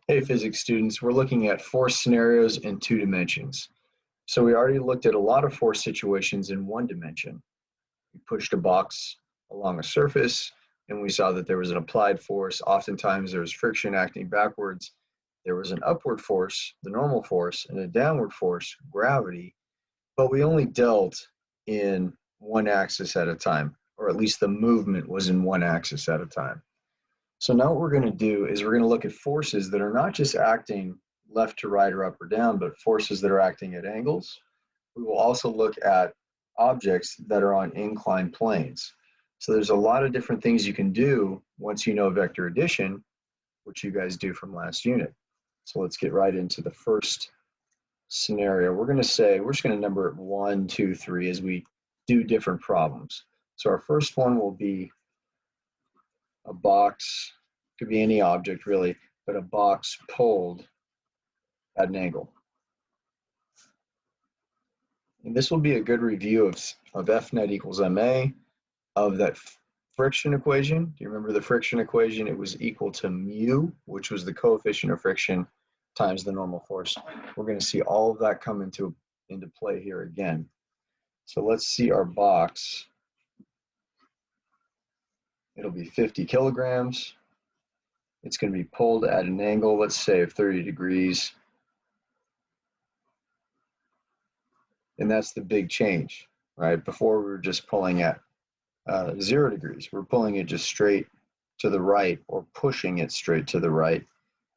Hey, physics students, we're looking at force scenarios in 2 dimensions. So we already looked at a lot of force situations in 1 dimension. We pushed a box along a surface and we saw that there was an applied force. Oftentimes there was friction acting backwards. There was an upward force, the normal force, and a downward force, gravity, but we only dealt in one axis at a time, or at least the movement was in one axis at a time. So now what we're going to do is we're going to look at forces that are not just acting left to right or up or down, but forces that are acting at angles. We will also look at objects that are on inclined planes. So there's a lot of different things you can do once you know vector addition, which you guys do from last unit. So let's get right into the first scenario. We're just going to number it 1, 2, 3 as we do different problems. So our first one will be a box, could be any object really, but a box pulled at an angle. And this will be a good review of F net equals ma, of that friction equation. Do you remember the friction equation? It was equal to mu, which was the coefficient of friction, times the normal force. We're going to see all of that come into play here again. So let's see our box. It'll be 50 kilograms. It's going to be pulled at an angle, let's say, of 30 degrees. And that's the big change, right? Before we were just pulling at 0 degrees. We're pulling it just straight to the right or pushing it straight to the right.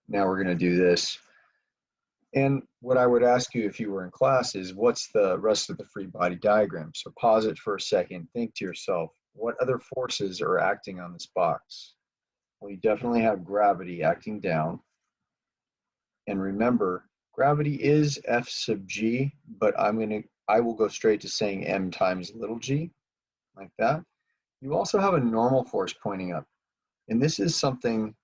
Now we're going to do this. And what I would ask you if you were in class is, what's the rest of the free body diagram? So pause it for a second. Think to yourself, what other forces are acting on this box? Well, you definitely have gravity acting down. And remember, gravity is F sub g, but I will go straight to saying m times little g, like that. You also have a normal force pointing up. And this is something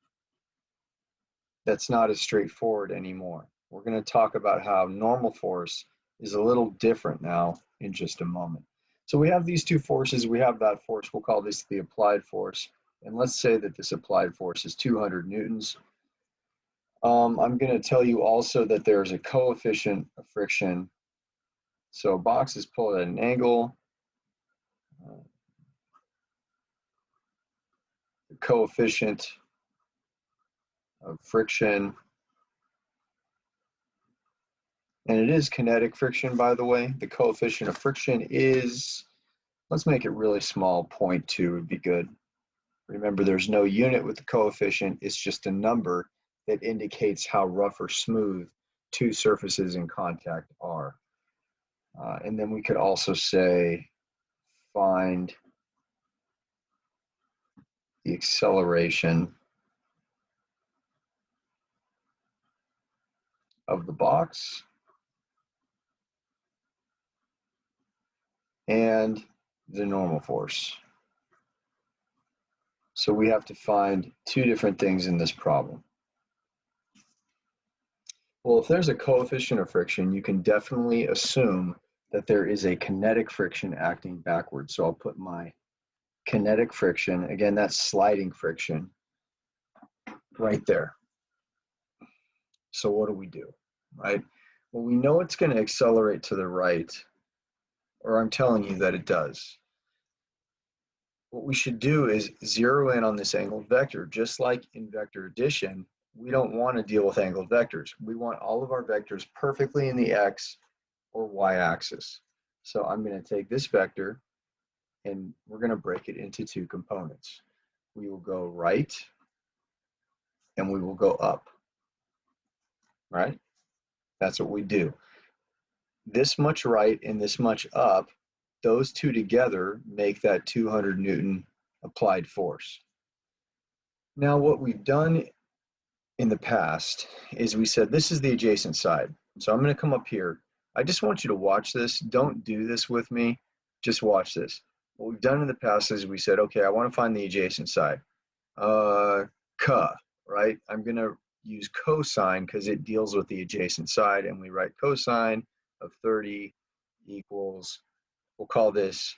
that's not as straightforward anymore. We're going to talk about how normal force is a little different now in just a moment. So we have these two forces. We have that force. We'll call this the applied force. And let's say that this applied force is 200 newtons. I'm going to tell you also that there's a coefficient of friction. So a box is pulled at an angle. The coefficient of friction, and it is kinetic friction, by the way. The coefficient of friction is, let's make it really small, 0.2 would be good. Remember, there's no unit with the coefficient. It's just a number that indicates how rough or smooth two surfaces in contact are. And then we could also say, find the acceleration of the box and the normal force. So we have to find two different things in this problem. Well, if there's a coefficient of friction, you can definitely assume that there is a kinetic friction acting backwards. So I'll put my kinetic friction, again, that's sliding friction, right there. So what do, right? Well, we know it's going to accelerate to the right, or I'm telling you that it does. What we should do is zero in on this angled vector. Just like in vector addition, we don't want to deal with angled vectors. We want all of our vectors perfectly in the x or y axis. So I'm going to take this vector and we're going to break it into two components. We will go right and we will go up, right? That's what we do. This much right and this much up, those two together make that 200 Newton applied force. Now what we've done in the past is we said this is the adjacent side. So I'm going to come up here. I just want you to watch this. Don't do this with me. Just watch this. What we've done in the past is we said, okay, I want to find the adjacent side. Right? I'm going to use cosine because it deals with the adjacent side, and we write cosine of 30 equals, we'll call this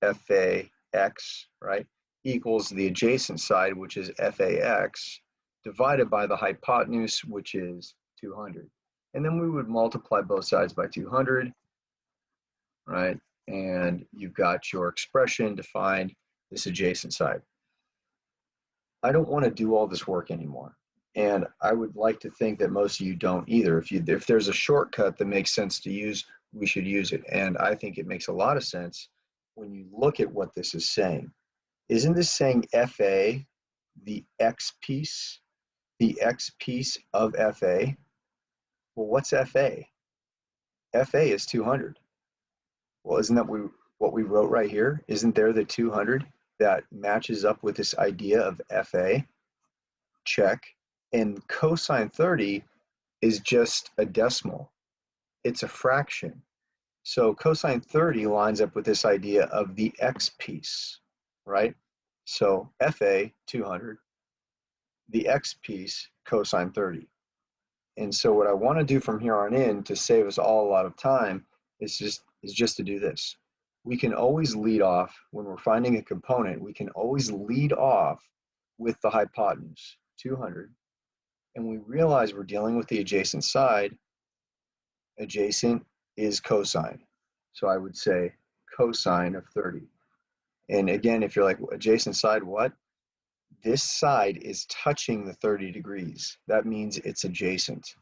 FAX, right? Equals the adjacent side, which is FAX, divided by the hypotenuse, which is 200. And then we would multiply both sides by 200, right? And you've got your expression to find this adjacent side. I don't want to do all this work anymore. And I would like to think that most of you don't either. If there's a shortcut that makes sense to use, we should use it. And I think it makes a lot of sense when you look at what this is saying. Isn't this saying FA, the X piece of FA? Well, what's FA? FA is 200. Well, isn't that what we wrote right here? Isn't there the 200 that matches up with this idea of FA? Check. And cosine 30 is just a decimal. It's a fraction. So cosine 30 lines up with this idea of the X piece, right? So FA, 200, the X piece, cosine 30. And so what I want to do from here on in to save us all a lot of time is just to do this. We can always lead off, when we're finding a component, we can always lead off with the hypotenuse, 200. And we realize we're dealing with the adjacent side. Adjacent is cosine. So I would say cosine of 30. And again, if you're like, adjacent side, what? This side is touching the 30 degrees. That means it's adjacent.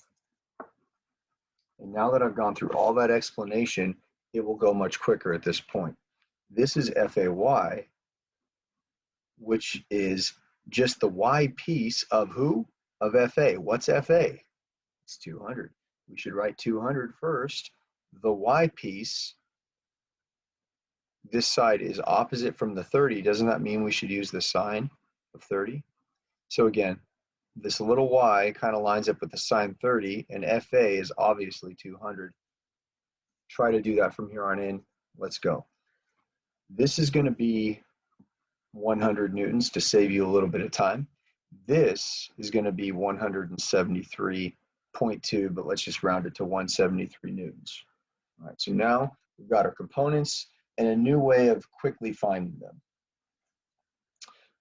And now that I've gone through all that explanation, it will go much quicker at this point. This is FAY, which is just the Y piece of who? Of FA. What's FA? It's 200. We should write 200 first. The Y piece, this side is opposite from the 30. Doesn't that mean we should use the sine of 30? So again, this little y kind of lines up with the sine 30, and FA is obviously 200. Try to do that from here on in. Let's go. This is going to be 100 newtons to save you a little bit of time. This is going to be 173.2, but let's just round it to 173 newtons. All right, so now we've got our components and a new way of quickly finding them.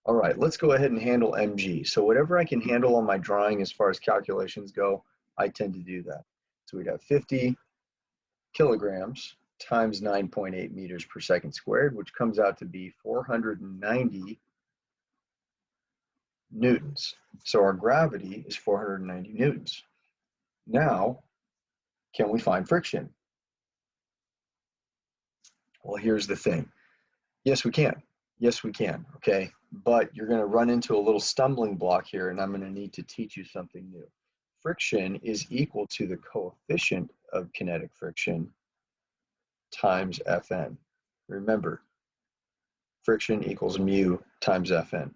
All right, let's go ahead and handle mg. So whatever I can handle on my drawing as far as calculations go, I tend to do that. So we got 50 kilograms times 9.8 meters per second squared, which comes out to be 490 newtons. So our gravity is 490 newtons. Now, can we find friction? Well, here's the thing. Yes, we can. Yes, we can, okay? But you're going to run into a little stumbling block here, and I'm going to need to teach you something new. Friction is equal to the coefficient of kinetic friction times Fn. Remember, friction equals mu times Fn.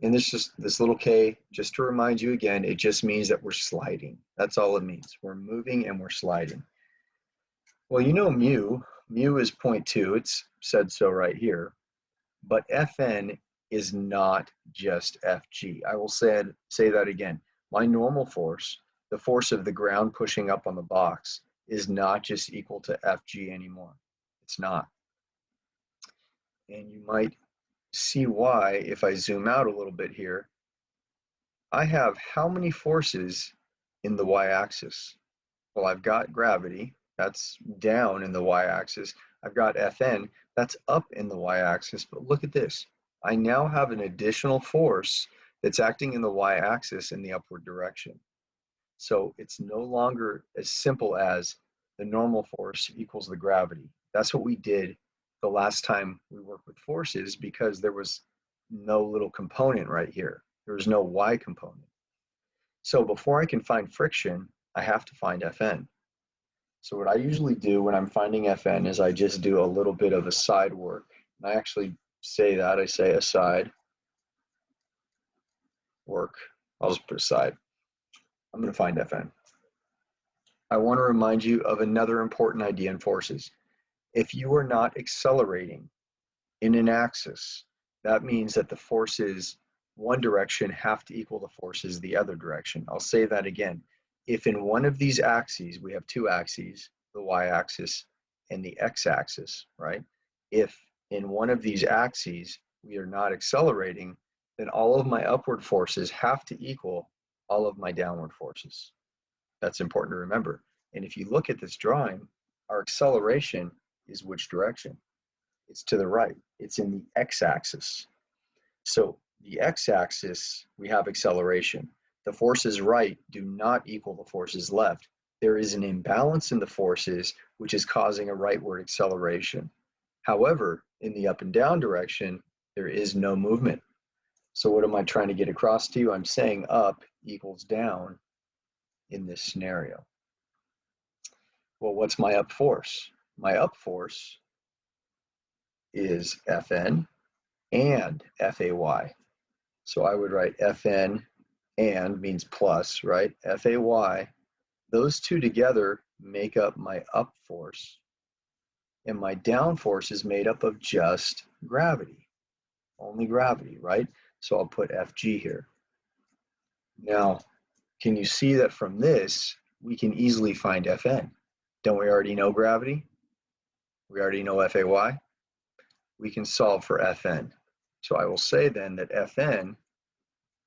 And this little k, just to remind you again, it just means that we're sliding. That's all it means. We're moving and we're sliding. Well, you know mu is 0.2. It's said so right here. But Fn is not just Fg. I will say that again. My normal force, the force of the ground pushing up on the box, is not just equal to Fg anymore. It's not. And you might see why if I zoom out a little bit here. I have how many forces in the y-axis? Well, I've got gravity, that's down in the y-axis. I've got Fn, that's up in the y-axis, but look at this. I now have an additional force that's acting in the y-axis in the upward direction. So it's no longer as simple as the normal force equals the gravity. That's what we did the last time we worked with forces, because there was no little component right here. There was no y component. So before I can find friction, I have to find Fn. So what I usually do when I'm finding Fn is I just do a little bit of aside work. And I actually say that, I say aside work. I'll just put aside. I'm going to find Fn. I want to remind you of another important idea in forces. If you are not accelerating in an axis, that means that the forces one direction have to equal the forces the other direction. I'll say that again. If in one of these axes, we have two axes, the y-axis and the x-axis, right? If in one of these axes we are not accelerating, then all of my upward forces have to equal all of my downward forces. That's important to remember. And if you look at this drawing, our acceleration is which direction? It's to the right. It's in the x-axis. So the x-axis, we have acceleration. The forces right do not equal the forces left. There is an imbalance in the forces, which is causing a rightward acceleration. However, in the up and down direction, there is no movement. So what am I trying to get across to you? I'm saying up equals down in this scenario. Well, what's my up force? My up force is Fn and Fay. So I would write Fn and means plus, right? Fay, those two together make up my up force. And my down force is made up of just gravity, only gravity, right? So I'll put Fg here. Now, can you see that from this, we can easily find Fn? Don't we already know gravity? We already know Fay? We can solve for Fn. So I will say then that Fn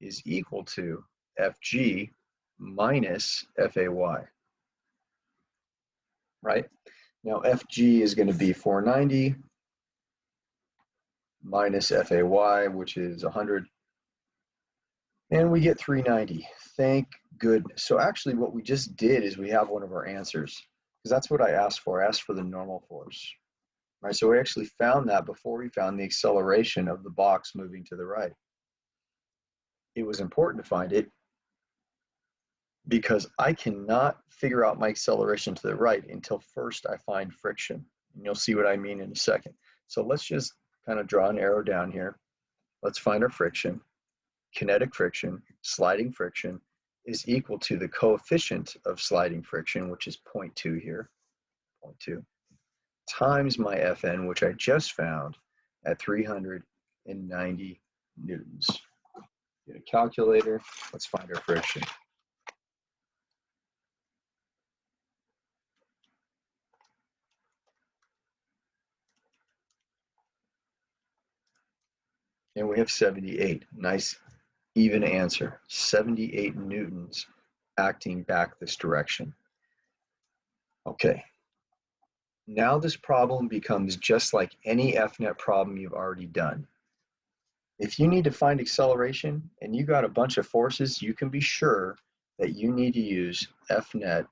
is equal to Fg minus Fay, right? Now Fg is going to be 490 minus Fay, which is 100, and we get 390. Thank goodness. So actually what we just did is we have one of our answers, because that's what I asked for. I asked for the normal force. Right, so we actually found that before we found the acceleration of the box moving to the right. It was important to find it because I cannot figure out my acceleration to the right until first I find friction. And you'll see what I mean in a second. So let's just kind of draw an arrow down here. Let's find our friction. Kinetic friction, sliding friction, is equal to the coefficient of sliding friction, which is 0.2 here, 0.2. Times my Fn, which I just found at 390 newtons. Get a calculator, let's find our friction. And we have 78, nice even answer, 78 newtons acting back this direction. Okay, now this problem becomes just like any FNet problem you've already done. If you need to find acceleration and you got a bunch of forces, you can be sure that you need to use FNet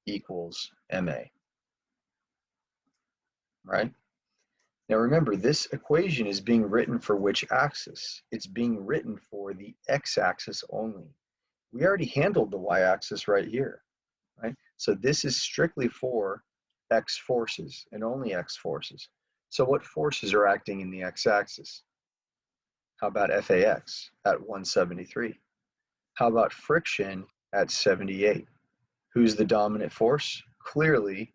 equals ma, right? Now remember, this equation is being written for which axis? It's being written for the x-axis only. We already handled the y-axis right here, right? So this is strictly for x forces and only x forces. So what forces are acting in the x-axis? How about Fax at 173? How about friction at 78? Who's the dominant force? Clearly,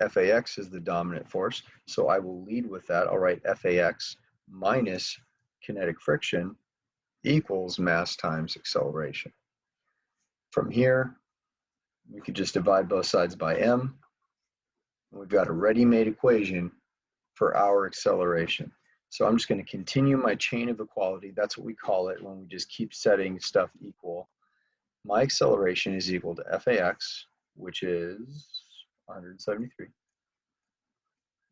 Fax is the dominant force, so I will lead with that. I'll write Fax minus kinetic friction equals mass times acceleration. From here, we could just divide both sides by m. We've got a ready-made equation for our acceleration. So I'm just going to continue my chain of equality. That's what we call it when we just keep setting stuff equal. My acceleration is equal to Fax, which is 173,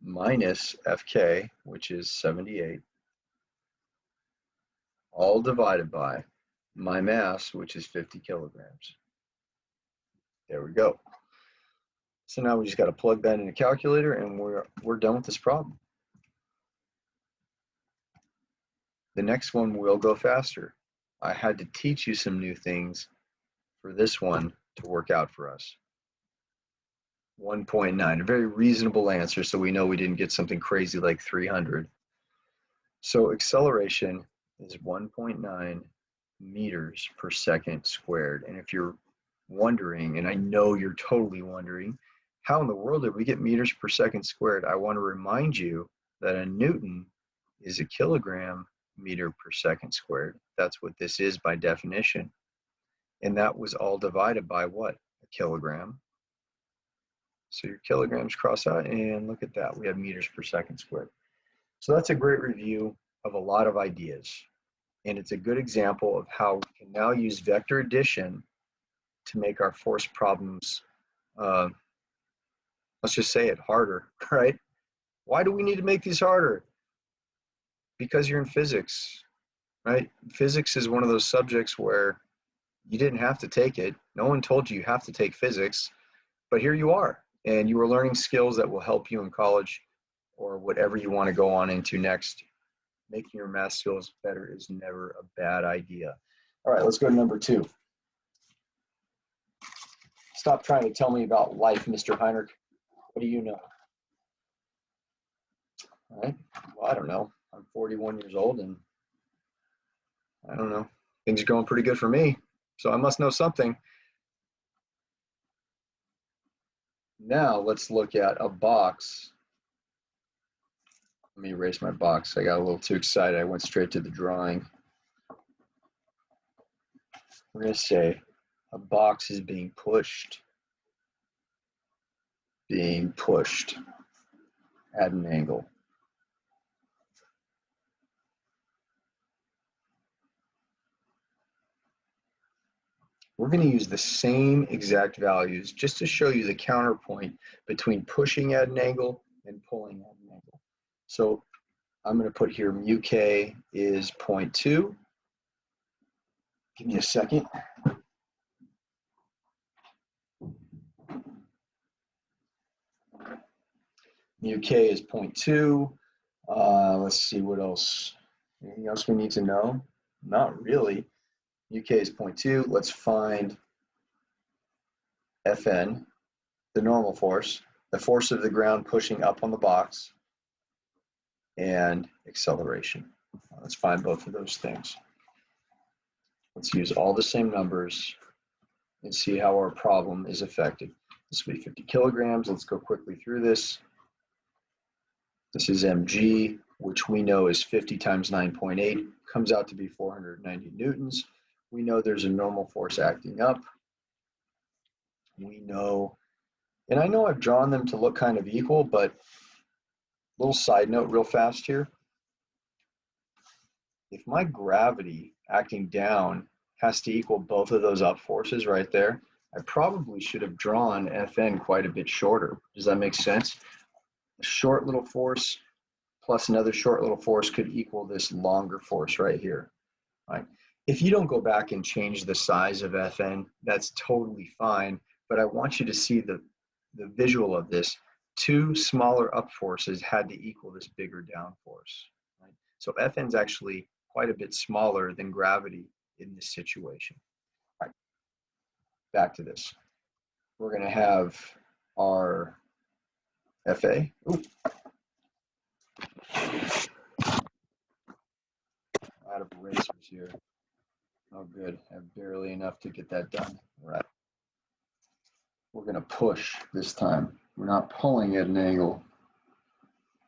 minus Fk, which is 78, all divided by my mass, which is 50 kilograms. There we go. So now we just got to plug that in a calculator and we're done with this problem. The next one will go faster. I had to teach you some new things for this one to work out for us. 1.9, a very reasonable answer, so we know we didn't get something crazy like 300. So acceleration is 1.9 meters per second squared. And if you're wondering, and I know you're totally wondering, how in the world did we get meters per second squared? I want to remind you that a Newton is a kilogram meter per second squared. That's what this is by definition. And that was all divided by what? A kilogram. So your kilograms cross out and look at that. We have meters per second squared. So that's a great review of a lot of ideas. And it's a good example of how we can now use vector addition to make our force problems, let's just say it, harder, right? Why do we need to make these harder? Because you're in physics, right? Physics is one of those subjects where you didn't have to take it. No one told you you have to take physics, but here you are, and you are learning skills that will help you in college or whatever you want to go on into next. Making your math skills better is never a bad idea. All right, let's go to number 2. Stop trying to tell me about life, Mr. Heinrich. What do you know? All right, well, I don't know. I'm 41 years old, and I don't know. Things are going pretty good for me, so I must know something. Now let's look at a box. Let me erase my box. I got a little too excited. I went straight to the drawing. We're going to say a box is being pushed at an angle. We're going to use the same exact values just to show you the counterpoint between pushing at an angle and pulling at an angle. So I'm going to put here mu k is 0.2. Give me a second. Mu k is 0.2. Let's see what else. Anything else we need to know? Not really. Mu k is 0.2. Let's find Fn, the normal force, the force of the ground pushing up on the box, and acceleration. Let's find both of those things. Let's use all the same numbers and see how our problem is affected. This will be 50 kilograms. Let's go quickly through this. This is mg, which we know is 50 times 9.8, comes out to be 490 newtons. We know there's a normal force acting up. We know, and I know I've drawn them to look kind of equal, but little side note real fast here. If my gravity acting down has to equal both of those up forces right there, I probably should have drawn Fn quite a bit shorter. Does that make sense? A short little force plus another short little force could equal this longer force right here. Right? If you don't go back and change the size of Fn, that's totally fine, but I want you to see the visual of this. 2 smaller up forces had to equal this bigger down force. Right? So Fn's actually quite a bit smaller than gravity in this situation. All right, back to this. We're going to have our Fa. Ooh. Out of erasers here. Oh, good. I have barely enough to get that done. All right. We're going to push this time. We're not pulling at an angle.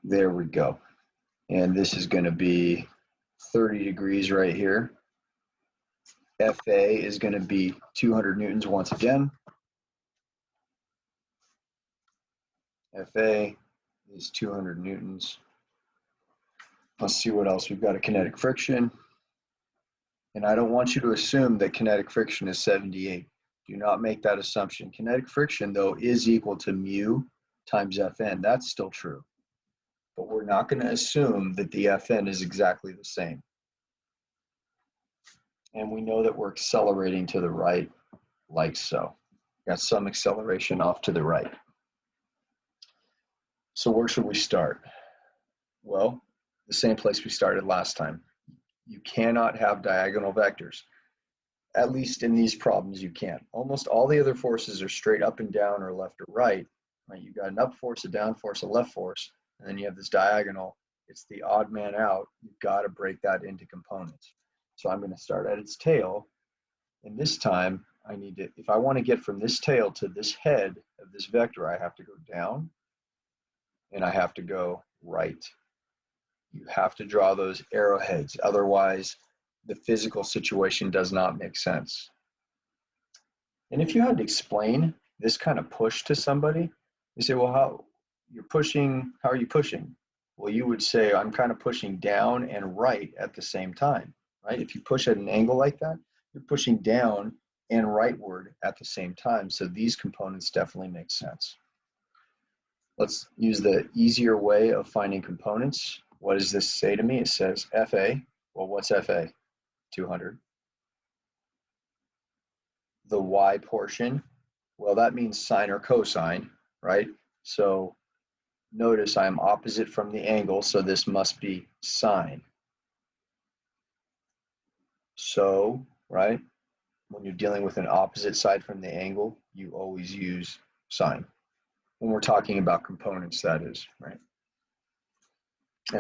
There we go. And this is going to be 30 degrees right here. Fa is going to be 200 newtons once again. Fa is 200 newtons. Let's see what else. We've got a kinetic friction. And I don't want you to assume that kinetic friction is 78. Do not make that assumption. Kinetic friction, though, is equal to mu times Fn. That's still true. But we're not going to assume that the Fn is exactly the same. And we know that we're accelerating to the right, like so. Got some acceleration off to the right. So where should we start? Well, the same place we started last time. You cannot have diagonal vectors. At least in these problems, you can't. Almost all the other forces are straight up and down or left or right. Right? You've got an up force, a down force, a left force, and then you have this diagonal. It's the odd man out. You've got to break that into components. So I'm going to start at its tail. And this time, I need to, if I want to get from this tail to this head of this vector, I have to go down and I have to go right. You have to draw those arrowheads. Otherwise, the physical situation does not make sense. And if you had to explain this kind of push to somebody, you say, well, how are you pushing? Well, you would say, I'm kind of pushing down and right at the same time. right? If you push at an angle like that, you're pushing down and rightward at the same time. So these components definitely make sense. Let's use the easier way of finding components. What does this say to me? It says FA. Well, what's FA? 200. The Y portion, well, that means sine or cosine, right? So notice I'm opposite from the angle, so this must be sine. So, right, when you're dealing with an opposite side from the angle, you always use sine. When we're talking about components, that is, right?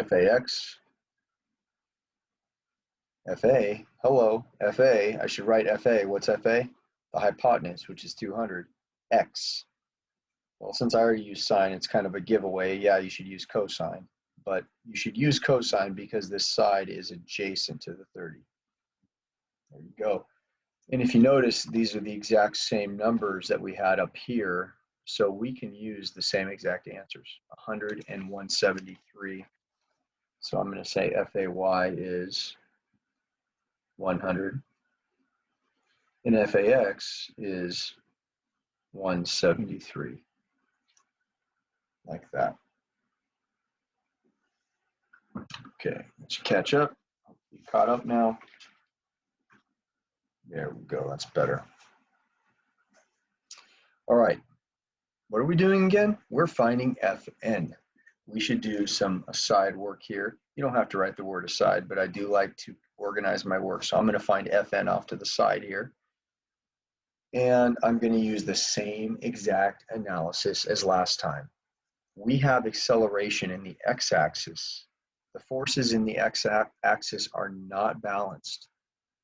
FAX, FA, hello, FA, I should write FA. What's FA? The hypotenuse, which is 200, X. Well, since I already used sine, it's kind of a giveaway. Yeah, you should use cosine, but you should use cosine because this side is adjacent to the 30. There you go. And if you notice, these are the exact same numbers that we had up here, so we can use the same exact answers, 100 and 173. So I'm going to say FAY is 100, and FAX is 173, like that. Okay, let's catch up. Be caught up now. There we go, that's better. All right, what are we doing again? We're finding Fn. We should do some aside work here. You don't have to write the word aside, but I do like to organize my work. So I'm going to find Fn off to the side here. And I'm going to use the same exact analysis as last time. We have acceleration in the x-axis. The forces in the x-axis are not balanced.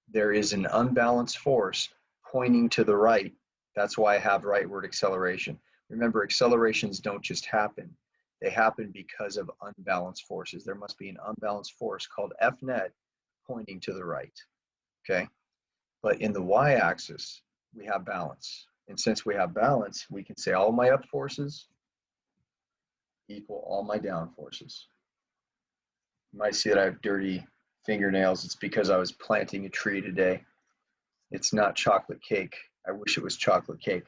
There is an unbalanced force pointing to the right. That's why I have rightward acceleration. Remember, accelerations don't just happen. They happen because of unbalanced forces. There must be an unbalanced force called F net pointing to the right, okay? But in the y-axis, we have balance. And since we have balance, we can say all my up forces equal all my down forces. You might see that I have dirty fingernails. It's because I was planting a tree today. It's not chocolate cake. I wish it was chocolate cake.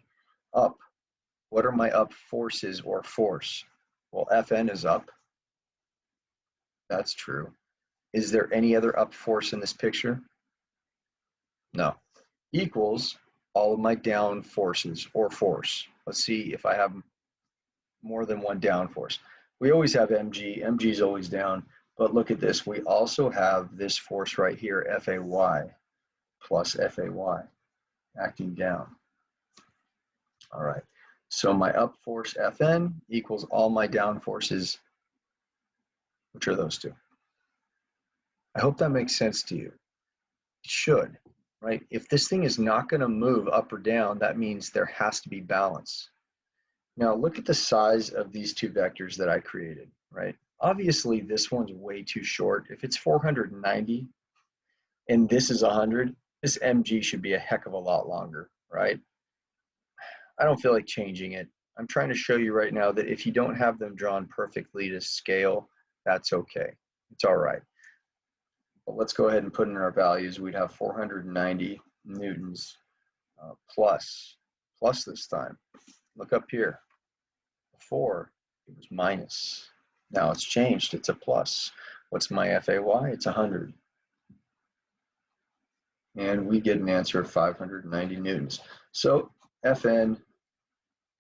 Up. What are my up forces or force? Well, Fn is up. That's true. Is there any other up force in this picture? No. Equals all of my down forces or force. Let's see if I have more than one down force. We always have mg. Mg is always down. But look at this. We also have this force right here, Fay plus Fay, acting down. All right. So my up force Fn equals all my down forces, which are those two. I hope that makes sense to you. It should, right? If this thing is not going to move up or down, that means there has to be balance. Now look at the size of these two vectors that I created, right? Obviously this one's way too short. If it's 490 and this is 100, this mg should be a heck of a lot longer, right? I don't feel like changing it. I'm trying to show you right now that if you don't have them drawn perfectly to scale, that's okay. It's all right. But let's go ahead and put in our values. We'd have 490 newtons plus this time. Look up here. Before, it was minus. Now it's changed. It's a plus. What's my Fay? It's 100. And we get an answer of 590 newtons. So Fn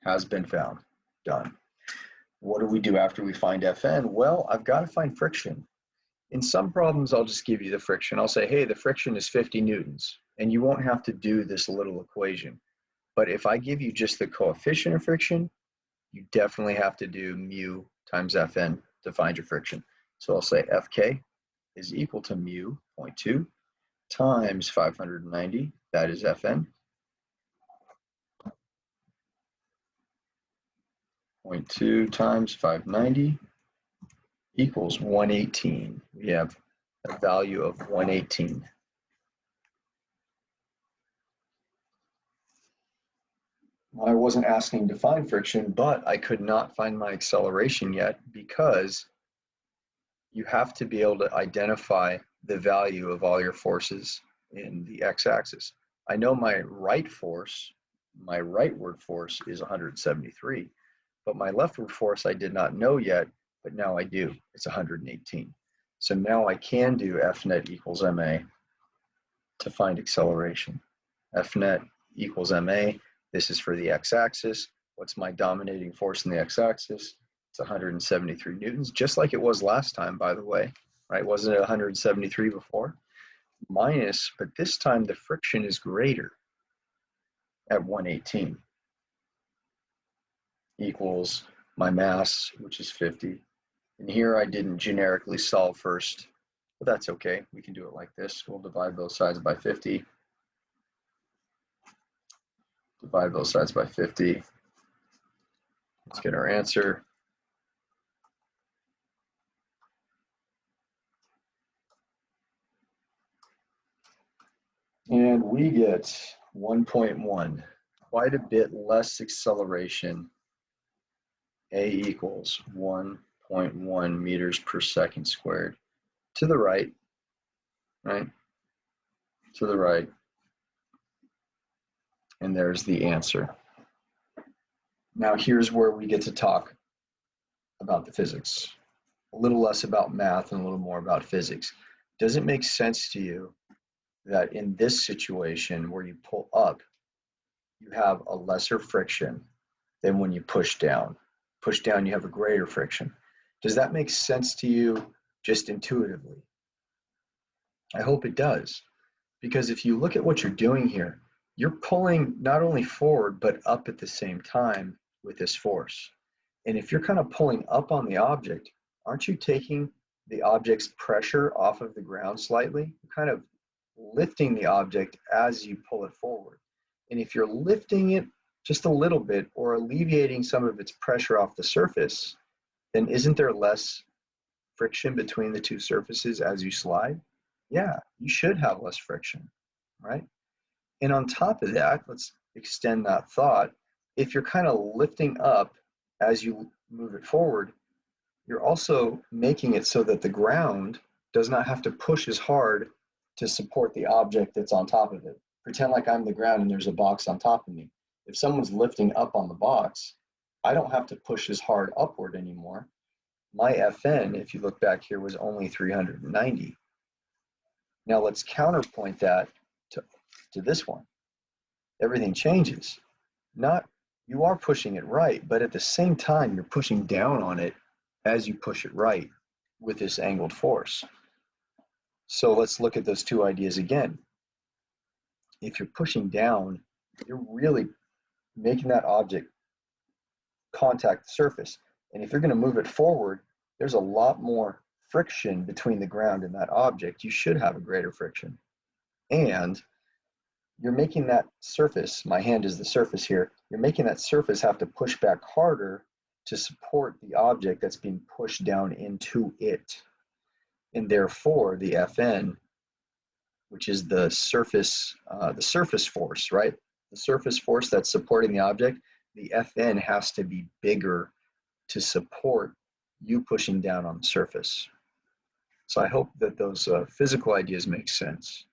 has been found. Done. What do we do after we find Fn? Well, I've got to find friction. In some problems, I'll just give you the friction. I'll say, hey, the friction is 50 newtons, and you won't have to do this little equation. But if I give you just the coefficient of friction, you definitely have to do mu times Fn to find your friction. So I'll say Fk is equal to mu, 0.2, times 590, that is Fn, 0.2 times 590 equals 118. We have a value of 118. I wasn't asking to find friction, but I could not find my acceleration yet because you have to be able to identify the value of all your forces in the x-axis. I know my right force, my rightward force is 173, but my leftward force I did not know yet, but now I do. It's 118. So now I can do F net equals ma to find acceleration. F net equals ma. This is for the x-axis. What's my dominating force in the x-axis? It's 173 newtons, just like it was last time, by the way, right? Wasn't it 173 before? Minus, but this time the friction is greater at 118, equals my mass, which is 50. And here I didn't generically solve first, but that's okay. We can do it like this. We'll divide both sides by 50. Divide both sides by 50. Let's get our answer. And we get 1.1, quite a bit less acceleration. A equals 1.1 meters per second squared. To the right, right? To the right. And there's the answer. Now here's where we get to talk about the physics. A little less about math and a little more about physics. Does it make sense to you that in this situation where you pull up, you have a lesser friction than when you push down? Push down, you have a greater friction. Does that make sense to you just intuitively? I hope it does, because if you look at what you're doing here, you're pulling not only forward, but up at the same time with this force. And if you're kind of pulling up on the object, aren't you taking the object's pressure off of the ground slightly? You're kind of lifting the object as you pull it forward. And if you're lifting it just a little bit or alleviating some of its pressure off the surface, then isn't there less friction between the two surfaces as you slide? Yeah, you should have less friction, right? And on top of that, let's extend that thought. If you're kind of lifting up as you move it forward, you're also making it so that the ground does not have to push as hard to support the object that's on top of it. Pretend like I'm the ground and there's a box on top of me. If someone's lifting up on the box, I don't have to push as hard upward anymore. My Fn, if you look back here, was only 390. Now let's counterpoint that to this one. Everything changes. You are pushing it right, but at the same time, you're pushing down on it as you push it right with this angled force. So let's look at those two ideas again. If you're pushing down, you're really making that object contact the surface. And if you're going to move it forward, there's a lot more friction between the ground and that object. You should have a greater friction. And you're making that surface, my hand is the surface here, you're making that surface have to push back harder to support the object that's being pushed down into it. And therefore, the Fn, which is the surface force, right? The surface force that's supporting the object, the Fn has to be bigger to support you pushing down on the surface. So I hope that those physical ideas make sense.